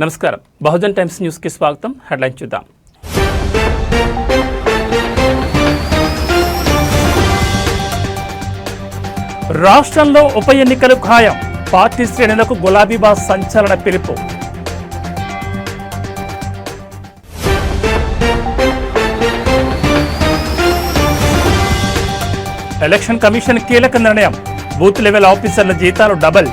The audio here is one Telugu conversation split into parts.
నమస్కారం. బహుజన్ టైమ్స్ న్యూస్ కి స్వాగతం. హెడ్లైన్ చూద్దాం. రాష్ట్రంలో ఉప ఎన్నికలు ఖాయం. పార్టీ శ్రేణులకు గులాబీబాస్ సంచలన పిలుపు. ఎలక్షన్ కమిషన్ కీలక నిర్ణయం. బూత్ లెవెల్ ఆఫీసర్ల జీతాలు డబల్.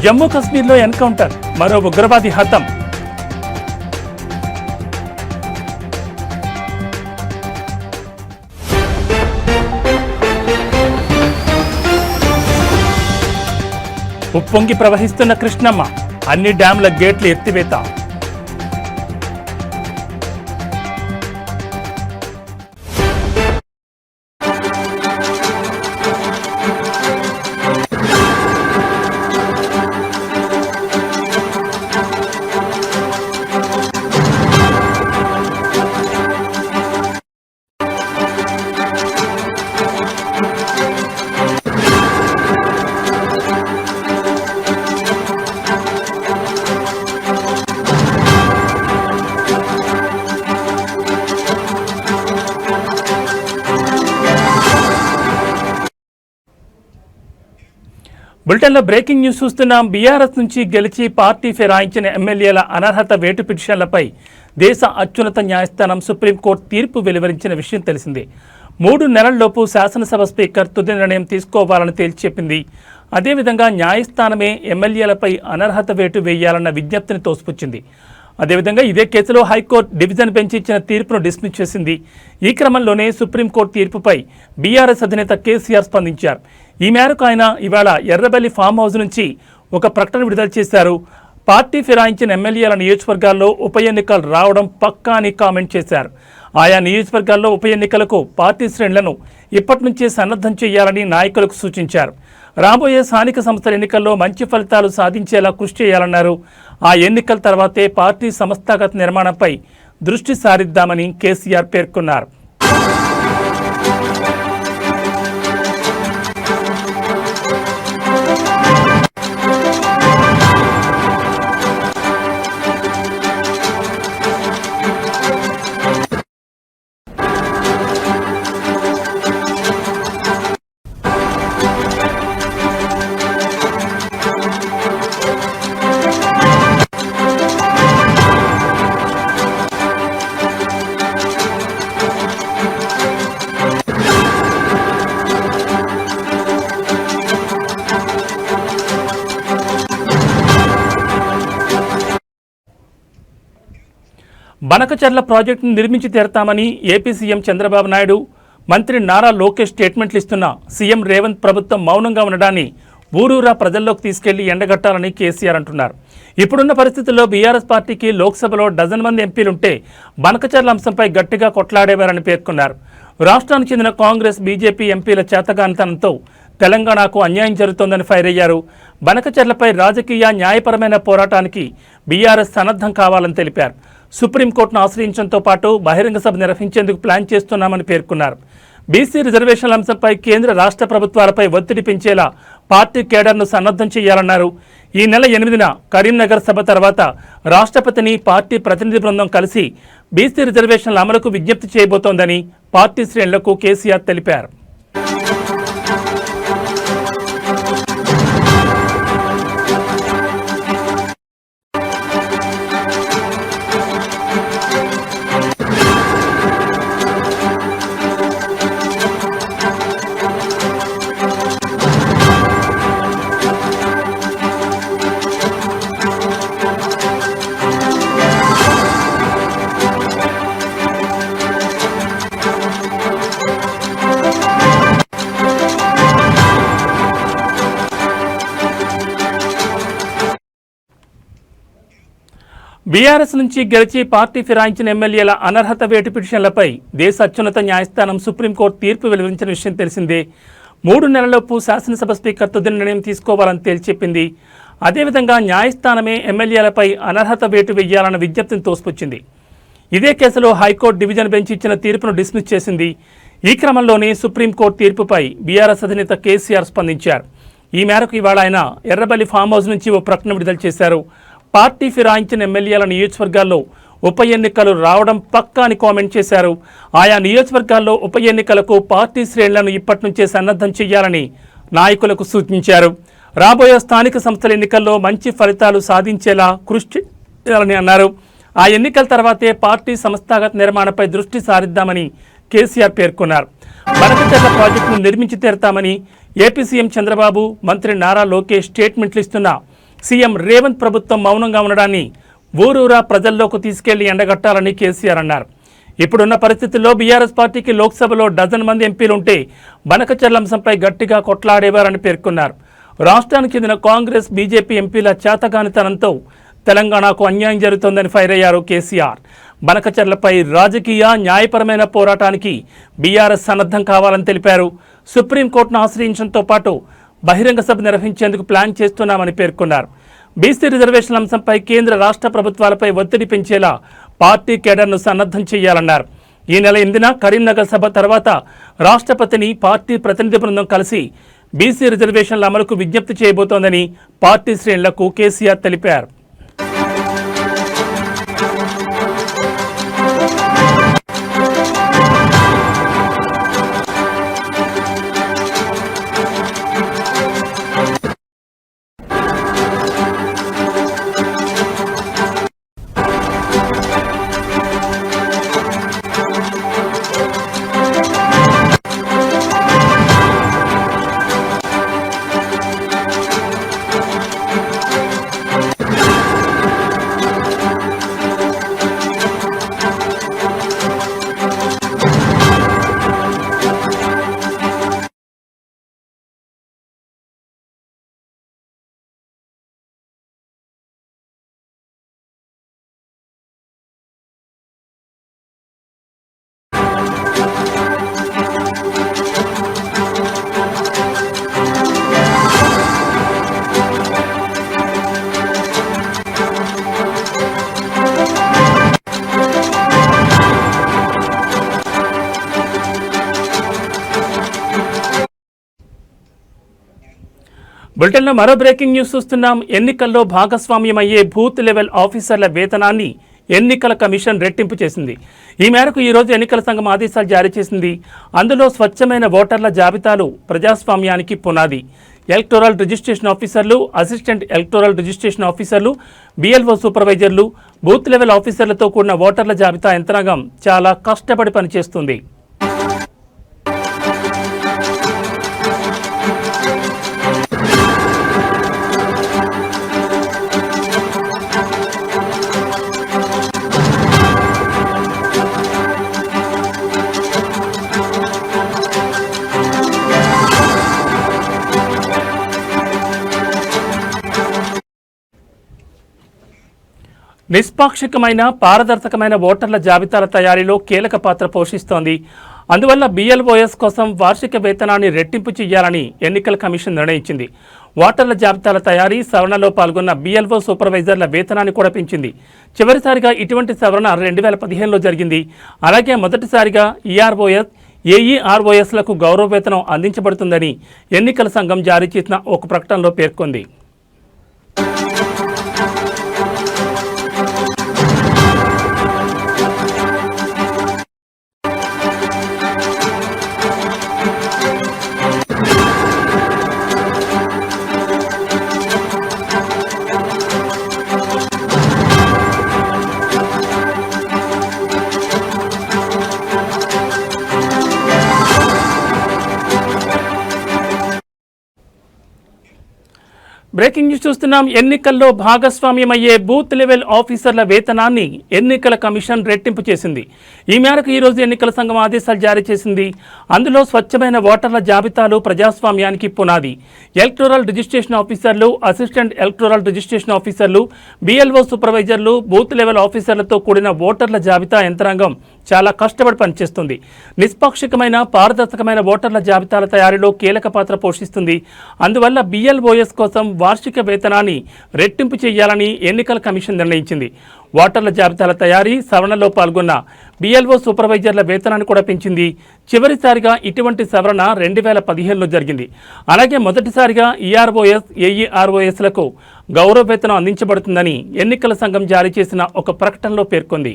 జమ్మూ కశ్మీర్లో ఎన్కౌంటర్. మరో ఉగ్రవాది హతం. ఉప్పొంగి ప్రవహిస్తున్న కృష్ణమ్మ. అన్ని డ్యాంల గేట్లు ఎత్తివేత. బులెటిన్లో బ్రేకింగ్ న్యూస్ చూస్తున్నాం. బీఆర్ఎస్ నుంచి గెలిచి పార్టీ ఫిరాయించిన ఎమ్మెల్యేల అనర్హత వేటు పిటిషన్లపై దేశ అత్యున్నత న్యాయస్థానం సుప్రీంకోర్టు తీర్పు వెలువరించిన విషయం తెలిసిందే. 3 నెలల్లోపు శాసనసభ స్పీకర్ తుది నిర్ణయం తీసుకోవాలని తేల్చెప్పింది. అదేవిధంగా న్యాయస్థానమే ఎమ్మెల్యేలపై అనర్హత వేటు వేయాలన్న విజ్ఞప్తిని తోసిపుచ్చింది. అదేవిధంగా ఇదే కేసులో హైకోర్టు డివిజన్ బెంచ్ ఇచ్చిన తీర్పును డిస్మిస్ చేసింది. ఈ క్రమంలోనే సుప్రీంకోర్టు తీర్పుపై బీఆర్ఎస్ అధినేత కేసీఆర్ స్పందించారు. ఈ మేరకు ఆయన ఇవాళ ఎర్రబెల్లి ఫామ్ హౌస్ నుంచి ఒక ప్రకటన విడుదల చేశారు. పార్టీ ఫిరాయించిన ఎమ్మెల్యేల నియోజకవర్గాల్లో ఉప ఎన్నికలు రావడం పక్కా అని కామెంట్ చేశారు. ఆయా నియోజకవర్గాల్లో ఉప ఎన్నికలకు పార్టీ శ్రేణులను ఇప్పటి నుంచే సన్నద్ధం చేయాలని నాయకులకు సూచించారు. రాబోయే స్థానిక సంస్థల ఎన్నికల్లో మంచి ఫలితాలు సాధించేలా కృషి చేయాలన్నారు. ఆ ఎన్నికల తర్వాతే పార్టీ సంస్థాగత నిర్మాణంపై దృష్టి సారిద్దామని కేసీఆర్ పేర్కొన్నారు. బనకచర్ల ప్రాజెక్టును నిర్మించి తీరతామని ఏపీ సీఎం చంద్రబాబు నాయుడు, మంత్రి నారా లోకేష్ స్టేట్మెంట్లు ఇస్తున్న సీఎం రేవంత్ ప్రభుత్వం మౌనంగా ఉండడాన్ని ఊరూరా ప్రజల్లోకి తీసుకెళ్లి ఎండగట్టాలని కేసీఆర్ అంటున్నారు. ఇప్పుడున్న పరిస్థితుల్లో బీఆర్ఎస్ పార్టీకి లోక్సభలో డజన్ మంది ఎంపీలుంటే బనకచర్ల అంశంపై గట్టిగా కొట్లాడేవారని పేర్కొన్నారు. రాష్ట్రానికి చెందిన కాంగ్రెస్, బీజేపీ ఎంపీల చేతగానితనంతో తెలంగాణకు అన్యాయం జరుగుతోందని ఫైర్ అయ్యారు. బనకచర్లపై రాజకీయ, న్యాయపరమైన పోరాటానికి బీఆర్ఎస్ సన్నద్ధం కావాలని తెలిపారు. సుప్రీంకోర్టును ఆశ్రయించడంతో పాటు బహిరంగ సభ నిర్వహించేందుకు ప్లాన్ చేస్తున్నామని పేర్కొన్నారు. బీసీ రిజర్వేషన్ల అంశంపై కేంద్ర రాష్ట్ర ప్రభుత్వాలపై ఒత్తిడి పెంచేలా పార్టీ కేడర్ను సన్నద్ధం చేయాలన్నారు. ఈ నెల 8న కరీంనగర్ సభ తర్వాత రాష్ట్రపతిని పార్టీ ప్రతినిధి బృందం కలిసి బీసీ రిజర్వేషన్ల అమలుకు విజ్ఞప్తి చేయబోతోందని పార్టీ శ్రేణులకు కేసీఆర్ తెలిపారు. బీఆర్ఎస్ నుంచి గెలిచి పార్టీ ఫిరాయించిన ఎమ్మెల్యేల అనర్హత వేటు పిటిషన్లపై దేశ అత్యున్నత న్యాయస్థానం సుప్రీంకోర్టు తీర్పు వెలువరించిన విషయం తెలిసిందే. 3 నెలల్లోపు శాసనసభ స్పీకర్ తుది నిర్ణయం తీసుకోవాలని తేల్చెప్పింది. అదేవిధంగా న్యాయస్థానమే ఎమ్మెల్యేలపై అనర్హత వేటు వేయాలన్న విజ్ఞప్తిని తోసిపుచ్చింది. ఇదే కేసులో హైకోర్టు డివిజన్ బెంచ్ ఇచ్చిన తీర్పును డిస్మిస్ చేసింది. ఈ క్రమంలోనే సుప్రీంకోర్టు తీర్పుపై బీఆర్ఎస్ అధినేత కేసీఆర్ స్పందించారు. ఈ మేరకు ఇవాళ ఆయన ఎర్రబెల్లి ఫామ్ హౌస్ నుంచి ఓ ప్రకటన విడుదల చేశారు. పార్టీ ఫిరాయించిన ఎమ్మెల్యేల నియోజకవర్గాల్లో ఉప ఎన్నికలు రావడం పక్కా అని కామెంట్ చేశారు. ఆయా నియోజకవర్గాల్లో ఉప ఎన్నికలకు పార్టీ శ్రేణులను ఇప్పటి నుంచే సన్నద్ధం చేయాలని నాయకులకు సూచించారు. రాబోయే స్థానిక సంస్థల ఎన్నికల్లో మంచి ఫలితాలు సాధించేలా కృషి చేయాలని అన్నారు. ఆ ఎన్నికల తర్వాతే పార్టీ సంస్థాగత నిర్మాణంపై దృష్టి సారిద్దామని కేసీఆర్ పేర్కొన్నారు. బనకచెర్ల ప్రాజెక్టును నిర్మించి తీరతామని ఏపీ సీఎం చంద్రబాబు, మంత్రి నారా లోకేష్ స్టేట్మెంట్లు ఇస్తున్న సీఎం రేవంత్ ప్రభుత్వం మౌనంగా ఉండడాన్ని ఊరూరా ప్రజల్లోకి తీసుకెళ్లి ఎండగట్టాలని కేసీఆర్ అన్నారు. ఇప్పుడున్న పరిస్థితుల్లో బీఆర్ఎస్ పార్టీకి లోక్సభలో డజన్ మంది ఎంపీలుంటే బనకచెర్ల అంశంపై గట్టిగా కొట్లాడేవారని పేర్కొన్నారు. రాష్ట్రానికి చెందిన కాంగ్రెస్, బీజేపీ ఎంపీల చేతగానితనంతో తెలంగాణకు అన్యాయం జరుగుతోందని ఫైర్ అయ్యారు కేసీఆర్. బనకచెర్లపై రాజకీయ, న్యాయపరమైన పోరాటానికి బీఆర్ఎస్ సన్నద్ధం కావాలని తెలిపారు. సుప్రీంకోర్టును ఆశ్రయించడంతో పాటు బహిరంగ సభ నిర్వహించేందుకు ప్లాన్ చేస్తున్నామని పేర్కొన్నారు. బీసీ రిజర్వేషన్ల అంశంపై కేంద్ర రాష్ట్ర ప్రభుత్వాలపై ఒత్తిడి పెంచేలా పార్టీ కేడర్ను సన్నద్ధం చేయాలన్నారు. ఈ నెల 8న కరీంనగర్ సభ తర్వాత రాష్ట్రపతిని పార్టీ ప్రతినిధి బృందం కలిసి బీసీ రిజర్వేషన్ల అమలుకు విజ్ఞప్తి చేయబోతోందని పార్టీ శ్రేణులకు కేసీఆర్ తెలిపారు. బులెటిన్లో మరో బ్రేకింగ్ న్యూస్ చూస్తున్నాం. ఎన్నికల్లో భాగస్వామ్యమయ్యే బూత్ లెవెల్ ఆఫీసర్ల వేతనాన్ని ఎన్నికల కమిషన్ రెట్టింపు చేసింది. ఈ మేరకు ఈరోజు ఎన్నికల సంఘం ఆదేశాలు జారీ చేసింది. అందులో స్వచ్ఛమైన ఓటర్ల జాబితాలు ప్రజాస్వామ్యానికి పునాది. ఎలక్టోరల్ రిజిస్ట్రేషన్ ఆఫీసర్లు, అసిస్టెంట్ ఎలక్టోరల్ రిజిస్ట్రేషన్ ఆఫీసర్లు, BLO సూపర్వైజర్లు, బూత్ లెవెల్ ఆఫీసర్లతో కూడిన ఓటర్ల జాబితా యంత్రాంగం చాలా కష్టపడి పనిచేస్తుంది. నిష్పాక్షికమైన, పారదర్శకమైన ఓటర్ల జాబితాల తయారీలో కీలక పాత్ర పోషిస్తోంది. అందువల్ల BLOS కోసం వార్షిక వేతనాన్ని రెట్టింపు చేయాలని ఎన్నికల కమిషన్ నిర్ణయించింది. ఓటర్ల జాబితాల తయారీ, సవరణలో పాల్గొన్న BLO సూపర్వైజర్ల వేతనాన్ని కూడా పెంచింది. చివరిసారిగా ఇటువంటి సవరణ 2015లో జరిగింది. అలాగే మొదటిసారిగా EROS, AEROSలకు గౌరవ వేతనం అందించబడుతుందని ఎన్నికల సంఘం జారీ చేసిన ఒక ప్రకటనలో పేర్కొంది. బ్రేకింగ్ న్యూస్ చూస్తున్నాం. ఎన్నికల్లో భాగస్వామ్యమయ్యే బూత్ లెవెల్ ఆఫీసర్ల వేతనాన్ని ఎన్నికల కమిషన్ రెట్టింపు చేసింది. ఈ మేరకు ఈరోజు ఎన్నికల సంఘం ఆదేశాలు జారీ చేసింది. అందులో స్వచ్ఛమైన ఓటర్ల జాబితాలు ప్రజాస్వామ్యానికి పునాది. ఎలక్టోరల్ రిజిస్ట్రేషన్ ఆఫీసర్లు, అసిస్టెంట్ ఎలక్టోరల్ రిజిస్ట్రేషన్ ఆఫీసర్లు, BLO సూపర్వైజర్లు, బూత్ లెవెల్ ఆఫీసర్లతో కూడిన ఓటర్ల జాబితా యంత్రాంగం చాలా కష్టపడి పనిచేస్తుంది. నిష్పాక్షికమైన, పారదర్శకమైన ఓటర్ల జాబితాల తయారీలో కీలక పాత్ర పోషిస్తుంది. అందువల్ల BLOS కోసం వార్షిక వేతనాన్ని రెట్టింపు చేయాలని ఎన్నికల కమిషన్ నిర్ణయించింది. ఓటర్ల జాబితాల తయారీ సవరణలో పాల్గొన్న BLO సూపర్వైజర్ల వేతనాన్ని కూడా పెంచింది. చివరిసారిగా ఇటువంటి సవరణ 2015లో జరిగింది. అలాగే మొదటిసారిగా EROS, AEROSలకు గౌరవ వేతనం అందించబడుతుందని ఎన్నికల సంఘం జారీ చేసిన ఒక ప్రకటనలో పేర్కొంది.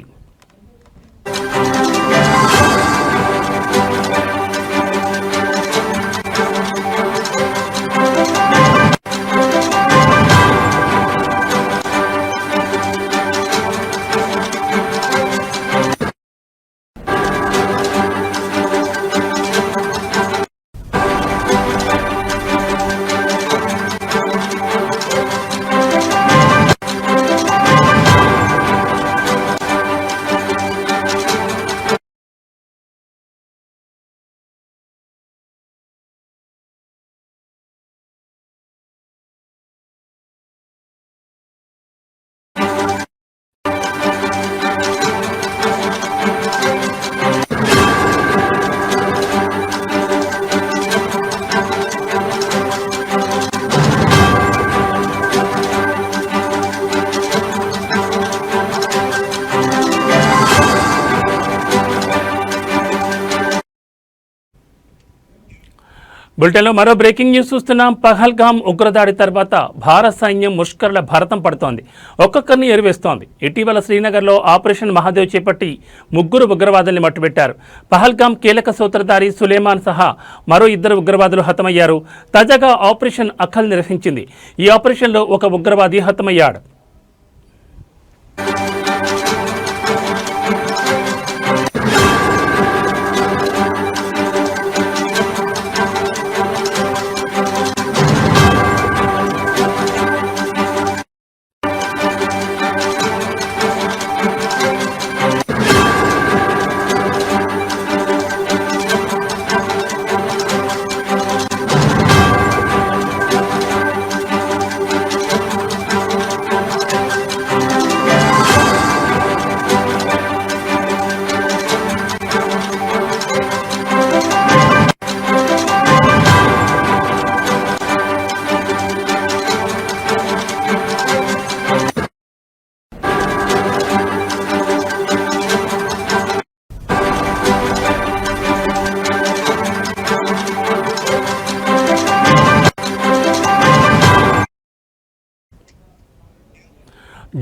బులెటిన్లో మరో బ్రేకింగ్ న్యూస్ చూస్తున్నాం. పహల్గామ్ ఉగ్రదాడి తర్వాత భారత సైన్యం ముష్కర్ల భరతం పడుతోంది. ఒక్కొక్కరిని ఎరివేస్తోంది. ఇటీవల శ్రీనగర్లో ఆపరేషన్ మహాదేవ్ చేపట్టి 3 ఉగ్రవాదుల్ని మట్టుబెట్టారు. పహల్గామ్ కీలక సూత్రధారి సులేమాన్ సహా మరో 2 ఉగ్రవాదులు హతమయ్యారు. తాజాగా ఆపరేషన్ అఖల్ నిర్వహించింది. ఈ ఆపరేషన్లో ఒక ఉగ్రవాది హతమయ్యాడు.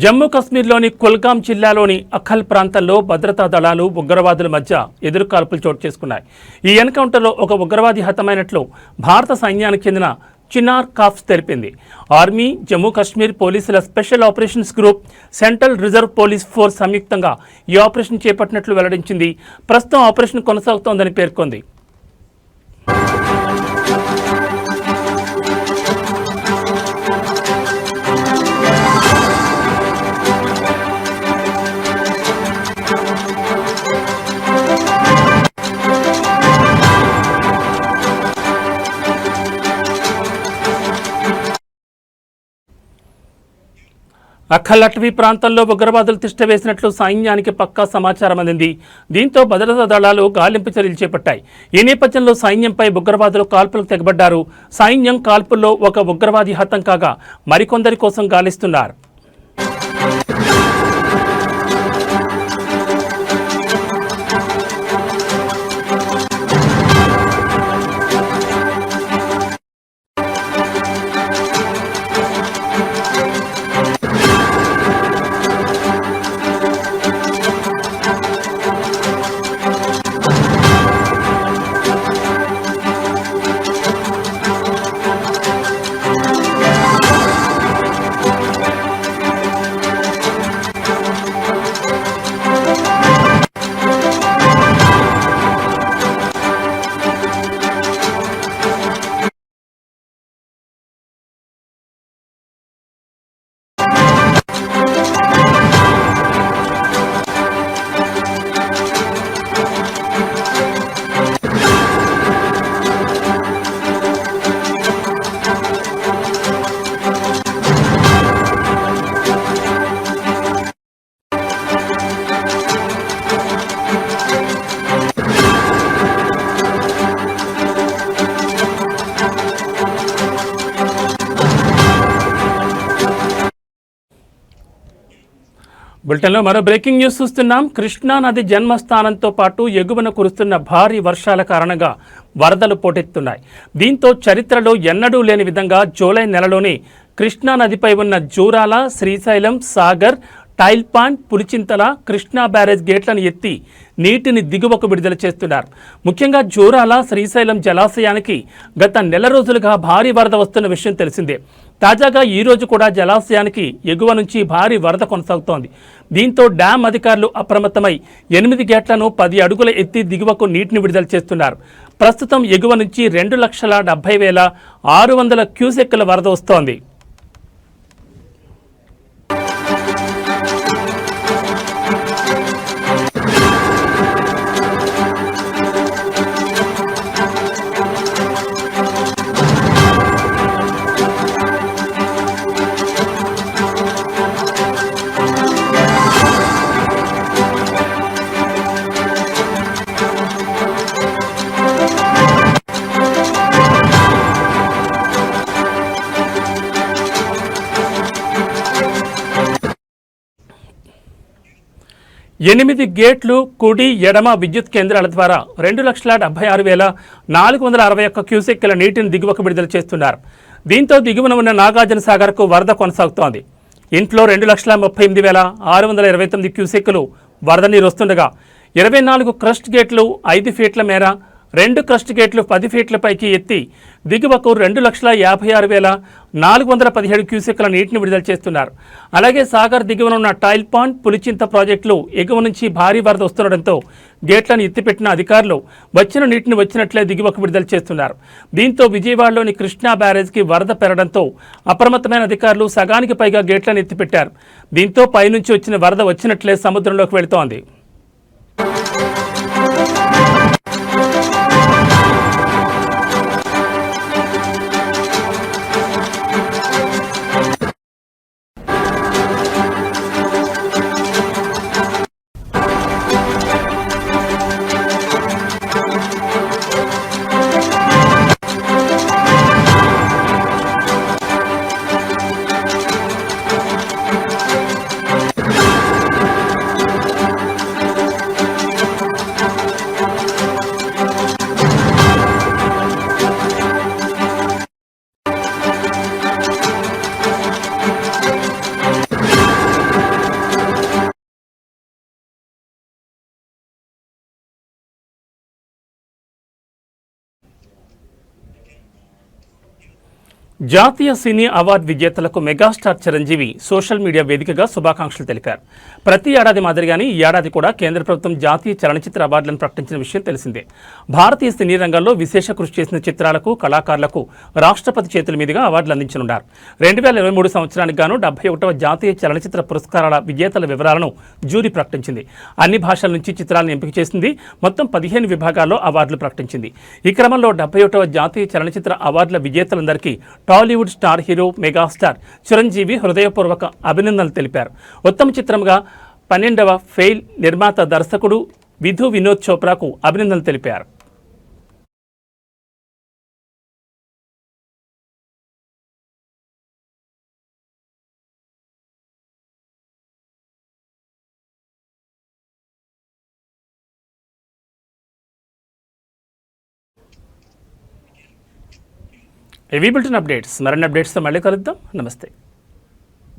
జమ్మూ కశ్మీర్లోని కుల్గాం జిల్లాలోని అఖల్ ప్రాంతంలో భద్రతా దళాలు ఉగ్రవాదుల మధ్య ఎదురుకాల్పులు చోటు చేసుకున్నాయి. ఈ ఎన్కౌంటర్లో ఒక ఉగ్రవాది హతమైనట్లు భారత సైన్యానికి చెందిన చినార్ కాప్స్ తెలిపింది. ఆర్మీ, జమ్మూ కశ్మీర్ పోలీసుల special operations group, central reserve police force సంయుక్తంగా ఈ ఆపరేషన్ చేపట్టినట్లు వెల్లడించింది. ప్రస్తుతం ఆపరేషన్ కొనసాగుతోందని పేర్కొంది. అఖల్ అటవీ ప్రాంతంలో ఉగ్రవాదులు తిష్టవేసినట్లు సైన్యానికి పక్కా సమాచారం అందింది. దీంతో భద్రతా దళాలు గాలింపు చర్యలు చేపట్టాయి. ఈ నేపథ్యంలో సైన్యంపై ఉగ్రవాదులు కాల్పులకు తెగబడ్డారు. సైన్యం కాల్పుల్లో ఒక ఉగ్రవాది హతం కాగా మరికొందరి కోసం గాలిస్తున్నారు. బులెటిన్లో మరో బ్రేకింగ్ న్యూస్ చూస్తున్నాం. కృష్ణా నది జన్మస్థానంతో పాటు ఎగువన కురుస్తున్న భారీ వర్షాల కారణంగా వరదలు పోటెత్తున్నాయి. దీంతో చరిత్రలో ఎన్నడూ లేని విధంగా జూలై నెలలోనే కృష్ణా నదిపై ఉన్న జూరాల, శ్రీశైలం, సాగర్, టైల్పాండ్, పులిచింతల, కృష్ణా బ్యారేజ్ గేట్లను ఎత్తి నీటిని దిగువకు విడుదల చేస్తున్నారు. ముఖ్యంగా జూరాల, శ్రీశైలం జలాశయానికి గత నెల రోజులుగా భారీ వరద వస్తున్న విషయం తెలిసిందే. తాజాగా ఈ రోజు కూడా జలాశయానికి ఎగువ నుంచి భారీ వరద కొనసాగుతోంది. దీంతో డ్యాం అధికారులు అప్రమత్తమై 8 గేట్లను 10 అడుగుల ఎత్తి దిగువకు నీటిని విడుదల చేస్తున్నారు. ప్రస్తుతం ఎగువ నుంచి 2,70,600 క్యూసెక్కుల వరద వస్తోంది. ఎనిమిది గేట్లు కుడి, ఎడమ విద్యుత్ కేంద్రాల ద్వారా 2,76,461 క్యూసెక్కుల నీటిని దిగువకు విడుదల చేస్తున్నారు. దీంతో దిగువన ఉన్న నాగార్జున సాగర్కు వరద కొనసాగుతోంది. ఇంట్లో 2,38,629 క్యూసెక్కులు వరద నీరు వస్తుండగా 24 క్రస్ట్ గేట్లు 5 ఫీట్ల మేర, 2 క్రస్ట్ గేట్లు 10 ఫీట్ల పైకి ఎత్తి దిగువకు 2,56,417 క్యూసెక్కుల నీటిని విడుదల చేస్తున్నారు. అలాగే సాగర్ దిగువన ఉన్న టైల్పాండ్, పులిచింత ప్రాజెక్టులు ఎగువ నుంచి భారీ వరద వస్తుండటంతో గేట్లను ఎత్తిపెట్టిన అధికారులు వచ్చిన నీటిని వచ్చినట్లే దిగువకు విడుదల చేస్తున్నారు. దీంతో విజయవాడలోని కృష్ణా బ్యారేజ్కి వరద పెరగడంతో అప్రమత్తమైన అధికారులు సగానికి పైగా గేట్లను ఎత్తిపెట్టారు. దీంతో పైనుంచి వచ్చిన వరద వచ్చినట్లే సముద్రంలోకి వెళుతోంది. జాతీయ సినీ అవార్డు విజేతలకు మెగాస్టార్ చిరంజీవి సోషల్ మీడియా వేదికగా శుభాకాంక్షలు తెలిపారు. ప్రతి ఏడాది మాదిరిగానే ఈ ఏడాది కూడా కేంద్ర ప్రభుత్వం జాతీయ చలనచిత్ర అవార్డులను ప్రకటించిన విషయం తెలిసిందే. భారతీయ సినీ రంగంలో విశేష కృషి చేసిన చిత్రాలకు, కళాకారులకు రాష్ట్రపతి చేతుల మీదుగా అవార్డులు అందించనున్నారు. 2023 సంవత్సరానికి గాను 71వ జాతీయ చలనచిత్ర పురస్కారాల విజేతల వివరాలను జ్యూరీ ప్రకటించింది. అన్ని భాషల నుంచి చిత్రాలను ఎంపిక చేసింది. మొత్తం 15 విభాగాల్లో అవార్డులు ప్రకటించింది. ఈ క్రమంలో 71వ జాతీయ చలనచిత్ర అవార్డుల విజేతలందరికీ Tollywood star hero megastar Chiranjeevi హృదయపూర్వక అభినందనలు తెలిపారు. ఉత్తమ చిత్రంగా 12వ ఫెయిల్ నిర్మాత, దర్శకుడు విధు వినోద్ చోప్రాకు అభినందనలు తెలిపారు. ఏవీ బులెటిన్ అప్డేట్స్, మరిన్ని అప్డేట్స్తో మళ్ళీ కలుద్దాం. నమస్తే.